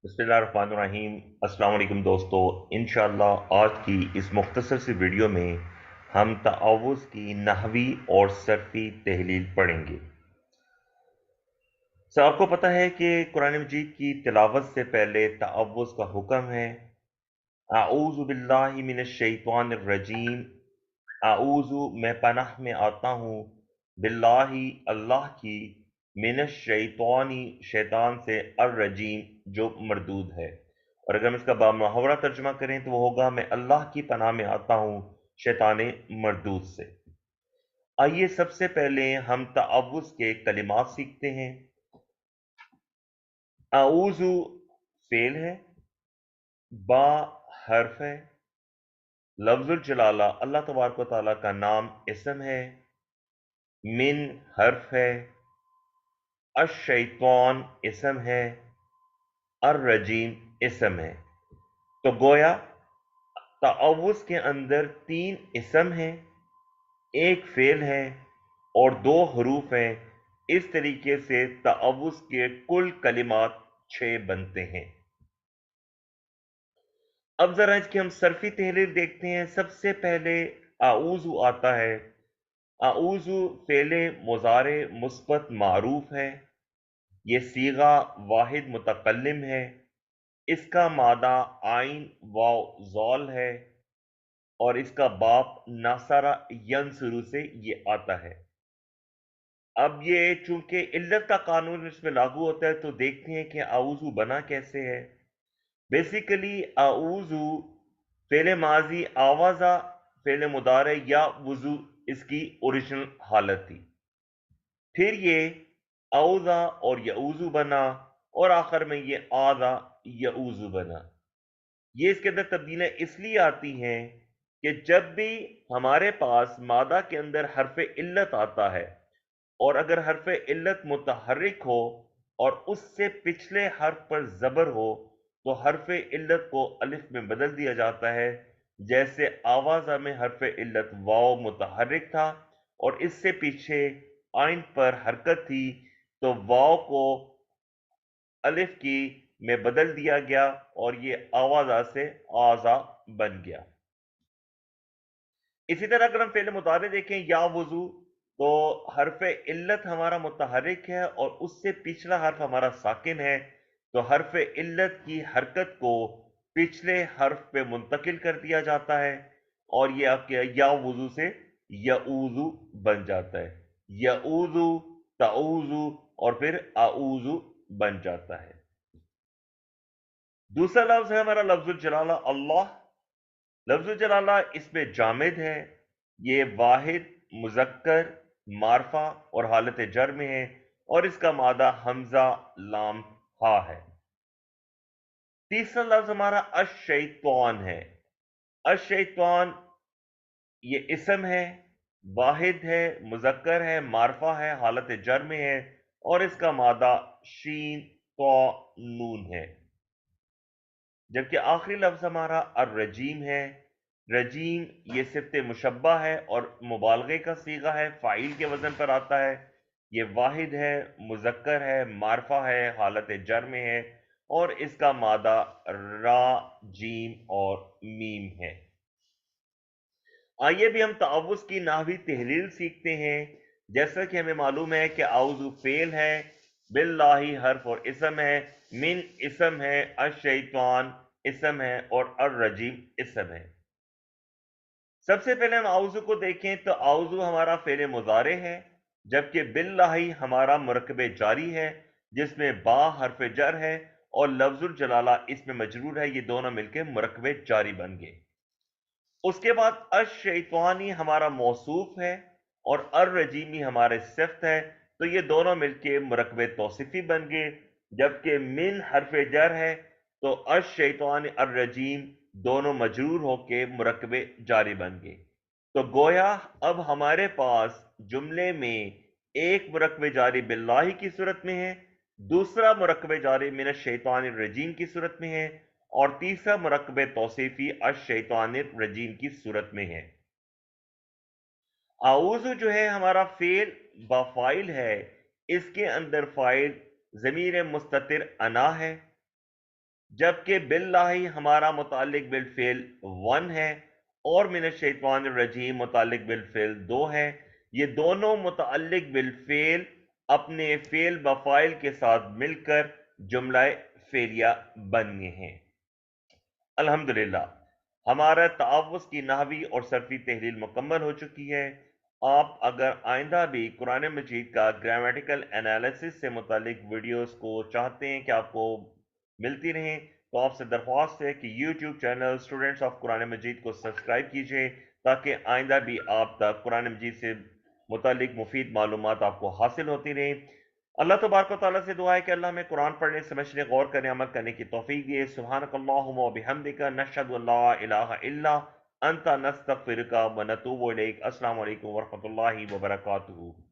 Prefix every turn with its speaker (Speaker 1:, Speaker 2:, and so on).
Speaker 1: बिस्मिल्लाहिर्रहमानिर्रहीम। अस्सलाम वालेकुम दोस्तों। इंशाअल्लाह आज की इस मुख्तसर सी वीडियो में हम तआवुज़ की नहवी और सर्फी तहलील पढ़ेंगे। आपको पता है कि कुरान मजीद की तिलावत से पहले तआवुज़ का हुक्म है। आऊज़ु बिल्लाहि मिनश शैतानिर रजीम। आऊज़ु मैं पनाह में आता हूँ, बिल्लाहि अल्लाह की, मिनश शैतानी शैतान से, अर रजीम जो मरदूद है। और अगर हम इसका बामुहावरा तर्जुमा करें तो वो होगा, मैं अल्लाह की पनाह में आता हूँ शैतान मरदूद से। आइए सबसे पहले हम तआवुज़ के कलिमात सीखते हैं। आऊज़ु फेल है, बा हर्फ है, लफ्जुल जलाला अल्लाह तबारक व तआला का नाम इसम है, मिन हर्फ है, अश-शैतान इसम है, अर-रजीम इसम है। तो गोया तआवुज़ के अंदर तीन इसम हैं, एक फेल है और दो हरूफ हैं। इस तरीके से तआवुज़ के कुल कलिमात 6 बनते हैं। अब जरा इसकी हम सर्फी तहरीर देखते हैं। सबसे पहले आऊज़ु आता है। आऊज़ु फेले मुज़ारे मुस्बत मारूफ है। ये सीगा वाहिद मुतकल्लिम है। इसका मादा आइन वाव ज़ौल है और इसका बाप नासारा यंसुरु से ये आता है। अब ये चूंकि इल्लत का कानून इसमें लागू होता है तो देखते हैं कि आऊज़ु बना कैसे है। बेसिकली आऊज़ु फेले माजी आवाज़ा फेले मुदारे या वुजू इसकी ओरिजिनल हालत थी। फिर ये औज़ा और यऊज़ु बना और आखिर में ये आज़ा यऊज़ु बना। ये इसके अंदर तब्दीलियां इसलिए आती हैं कि जब भी हमारे पास मादा के अंदर हरफ इल्लत आता है और अगर हरफ इल्लत मुतहर्रिक हो और उससे पिछले हर्फ पर जबर हो तो हरफ इल्लत को अलिफ में बदल दिया जाता है। जैसे आवाज़ा में हरफ इल्लत वाव मुतहर्रिक था और इससे पीछे आइन पर हरकत थी, तो वाव को अलिफ की में बदल दिया गया और ये आवाज़ा से आज़ा बन गया। इसी तरह अगर हम फेल मुतारे देखें या वुजू, तो हरफ इल्लत हमारा मुतहरिक है और उससे पिछला हर्फ हमारा साकिन है, तो हरफ इल्लत की हरकत को पिछले हर्फ पे मुंतकिल कर दिया जाता है और ये आपके या वुजू से यऊजू बन जाता है। यऊजू, ताऊजू और फिर आऊजू बन जाता है। दूसरा लफ्ज है हमारा लफ्जुल जलाला अल्लाह। लफ्जुल जलाला इसमें जामिद है। ये वाहिद मुजक्कर मारफा और हालत जर में है और इसका मादा हमजा लाम हा है। तीसरा लफ्ज हमारा अश-शैतान है। अश-शैतान ये इसम है, वाहिद है, मुजक्कर है, मारफा है, हालत जर में है और इसका मादा शीन तो नून है। जबकि आखिरी लफ्ज हमारा अर रजीम है। रजीम ये सिफ्त मुशब्बा है और मुबालगे का सीगा है, फाइल के वजन पर आता है। ये वाहिद है, मुजक्कर है, मारफा है, हालत जर में है और इसका मादा रा, जीम और मीम है। आइए भी हम तआवुज़ की नाहवी तहलील सीखते हैं। जैसा कि हमें मालूम है कि आउज़ु फेल है, बिल्लाहि हर्फ और इसम है, मिन इसम है, अश-शैतान इसम है और अर-रजीम इसम है। सबसे पहले हम आउज़ु को देखें तो आउज़ु हमारा फेल मुज़ारे है, जबकि बिल्लाहि हमारा मुरकब जारी है जिसमें बा हर्फ जर है और लफ्जुल जलाला इसमें मजरूर है। ये दोनों मिलकर मुरकब जारी बन गए। उसके बाद अश-शैतानी हमारा मौसूफ है और अर-रजीमी हमारे सिफ्त है, तो ये दोनों मिलके मुरकब तौसीफी बन गए। जबकि मिन हर्फ जर है तो अश-शैतान अर-रजीम दोनों मजरूर होके मुरकब जारी बन गए। तो गोया अब हमारे पास जुमले में एक मुरकब जारी बिल्लाहि की सूरत में है, दूसरा मुरकब जारी मिनश शैतान रजीम की सूरत में है और तीसरा मुरकब तौसीफी अश-शैतान रजीम की सूरत में है। आऊज़ु जो है हमारा फेल बाफाइल है। इसके अंदर फाइल ज़मीर मुस्ततिर अना है جبکہ باللہ ہمارا متعلق بالفعل 1 ہے اور من الشیطان الرجیم متعلق بالفعل 2 ہے. یہ دونوں متعلق بالفعل اپنے فعل بفائل کے ساتھ مل کر جملہ فعلیہ بن گئے ہیں. الحمدللہ ہمارا تعوض کی نحوی اور صرفی تحلیل مکمل ہو چکی ہے. آپ اگر آئندہ بھی قرآن مجید کا گرامیٹیکل انالیسس سے متعلق ویڈیوز کو چاہتے ہیں کہ آپ کو ملتی رہیں تو آپ سے درخواست ہے کہ یوٹیوب چینل اسٹوڈنٹس آف قرآن مجید کو سبسکرائب کیجئے تاکہ آئندہ بھی آپ تک قرآن مجید سے متعلق مفید معلومات آپ کو حاصل ہوتی رہیں. اللہ تبارک و تعالیٰ سے دعا ہے کہ اللہ ہمیں قرآن پڑھنے سمجھنے غور کرنے عمل کرنے کی توفیق دیے. سبحانک اللہم و بحمدک نشہد ان لا الہ الا انت نستغفرک و نتوب الیک. السلام علیکم ورحمۃ اللہ وبرکاتہ.